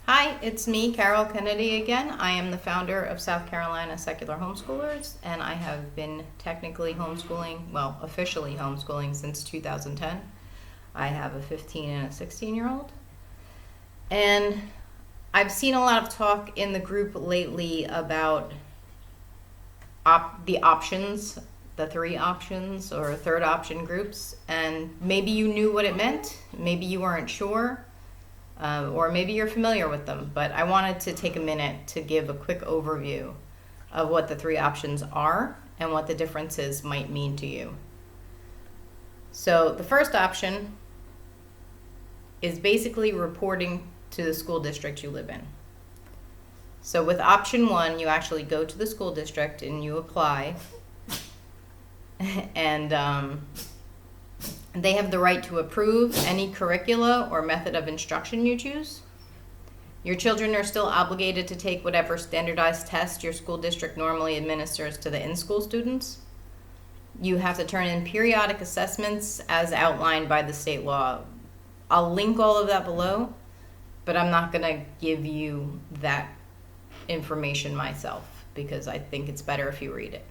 Hi, it's me, Carol Kennedy again. I am the founder of South Carolina Secular Homeschoolers, and I have been technically homeschooling, well, officially homeschooling since 2010. I have a 15 and a 16-year-old. And I've seen a lot of talk in the group lately about the options, the three options or third option groups, and maybe you knew what it meant, maybe you weren't sure. Or maybe you're familiar with them, but I wanted to take a minute to give a quick overview of what the three options are and what the differences might mean to you. So the first option is basically reporting to the school district you live in. So with option one, you actually go to the school district and you apply, and they have the right to approve any curricula or method of instruction you choose. Your children are still obligated to take whatever standardized test your school district normally administers to the in-school students. You have to turn in periodic assessments as outlined by the state law. I'll link all of that below, but I'm not going to give you that information myself because I think it's better if you read it.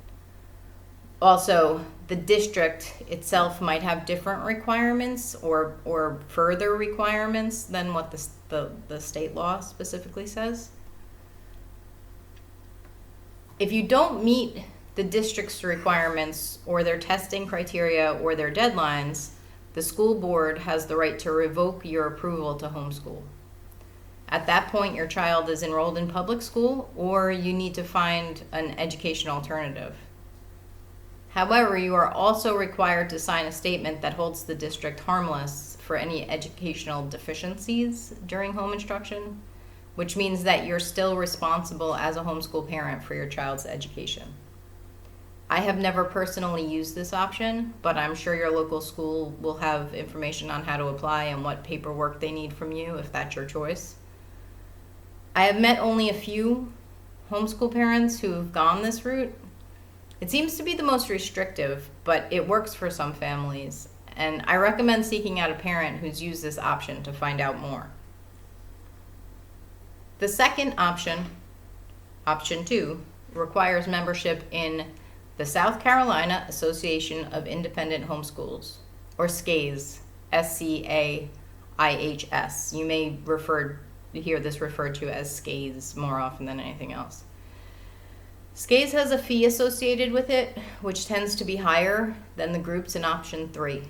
Also, the district itself might have different requirements or further requirements than what the state law specifically says. If you don't meet the district's requirements or their testing criteria or their deadlines, the school board has the right to revoke your approval to homeschool. At that point, your child is enrolled in public school or you need to find an education alternative. However, you are also required to sign a statement that holds the district harmless for any educational deficiencies during home instruction, which means that you're still responsible as a homeschool parent for your child's education. I have never personally used this option, but I'm sure your local school will have information on how to apply and what paperwork they need from you if that's your choice. I have met only a few homeschool parents who have gone this route. It seems to be the most restrictive, but it works for some families, and I recommend seeking out a parent who's used this option to find out more. The second option, option 2, requires membership in the South Carolina Association of Independent Homeschools, or SCAHS, SCAHS. You may hear this referred to as SCAHS more often than anything else. SCAHS has a fee associated with it, which tends to be higher than the groups in option 3.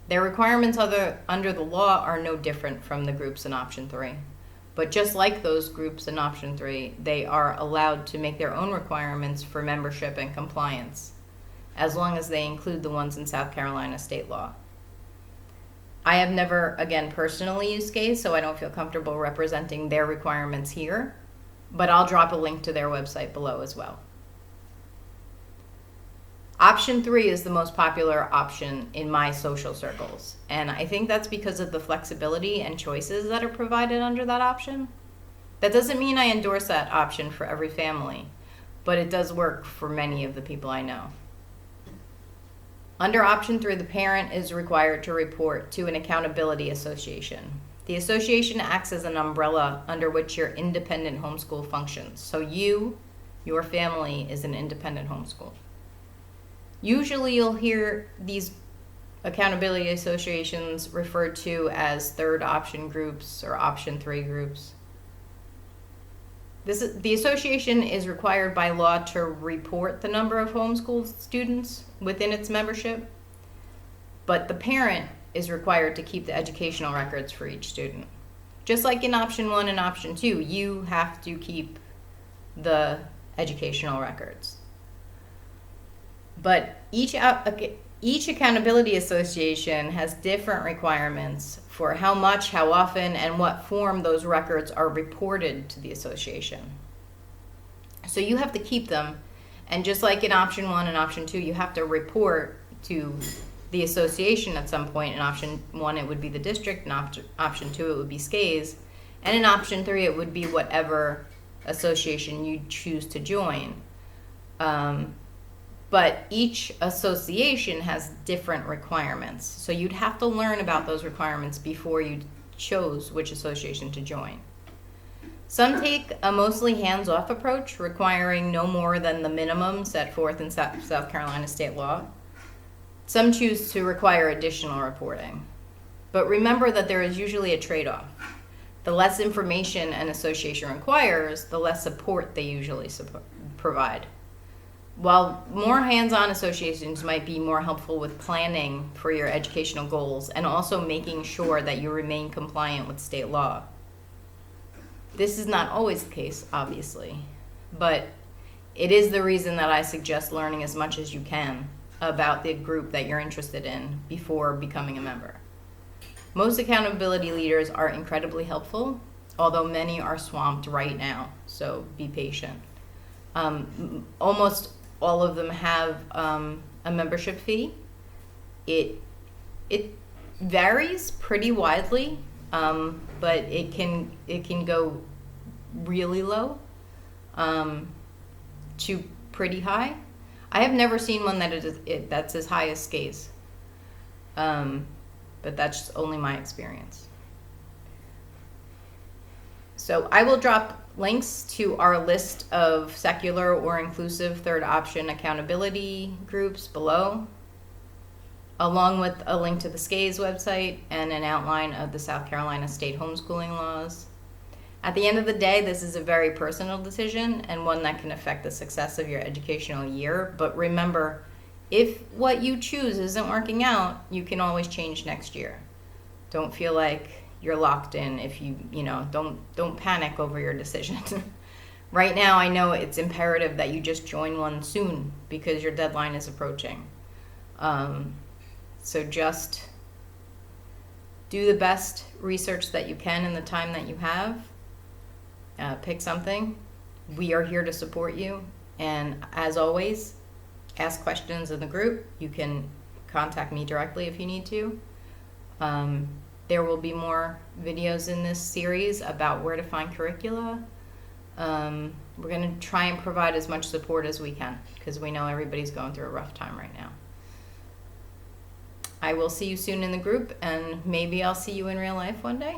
Their requirements under the law are no different from the groups in option 3. But just like those groups in option 3, they are allowed to make their own requirements for membership and compliance, as long as they include the ones in South Carolina state law. I have never, again, personally used SCAHS, so I don't feel comfortable representing their requirements here, but I'll drop a link to their website below as well. Option 3 is the most popular option in my social circles, and I think that's because of the flexibility and choices that are provided under that option. That doesn't mean I endorse that option for every family, but it does work for many of the people I know. Under option 3, the parent is required to report to an accountability association. The association acts as an umbrella under which your independent homeschool functions. So your family, is an independent homeschool. Usually you'll hear these accountability associations referred to as third option groups or option 3 groups. The association is required by law to report the number of homeschool students within its membership, but the parent is required to keep the educational records for each student. Just like in option 1 and option 2, you have to keep the educational records. But each accountability association has different requirements for how much, how often, and what form those records are reported to the association. So you have to keep them, and just like in option 1 and option 2, you have to report to the association at some point. In option 1, it would be the district. In option 2, it would be SCAHS. And in option 3, it would be whatever association you choose to join. But each association has different requirements. So you'd have to learn about those requirements before you chose which association to join. Some take a mostly hands-off approach, requiring no more than the minimum set forth in South Carolina state law. Some choose to require additional reporting. But remember that there is usually a trade-off. The less information an association requires, the less support they usually provide. While more hands-on associations might be more helpful with planning for your educational goals and also making sure that you remain compliant with state law. This is not always the case, obviously, but it is the reason that I suggest learning as much as you can about the group that you're interested in before becoming a member. Most accountability leaders are incredibly helpful, although many are swamped right now, so be patient. Almost all of them have a membership fee. It varies pretty widely, but it can go really low to pretty high. I have never seen one that's as high as SCSH, but that's only my experience. So I will drop links to our list of secular or inclusive third option accountability groups below, along with a link to the SCSH website and an outline of the South Carolina state homeschooling laws. At the end of the day, this is a very personal decision and one that can affect the success of your educational year. But remember, if what you choose isn't working out, you can always change next year. Don't feel like you're locked in if don't panic over your decision. Right now, I know it's imperative that you just join one soon because your deadline is approaching. So just do the best research that you can in the time that you have. Pick something. We are here to support you. And as always, ask questions in the group. You can contact me directly if you need to. There will be more videos in this series about where to find curricula. We're going to try and provide as much support as we can because we know everybody's going through a rough time right now. I will see you soon in the group, and maybe I'll see you in real life one day.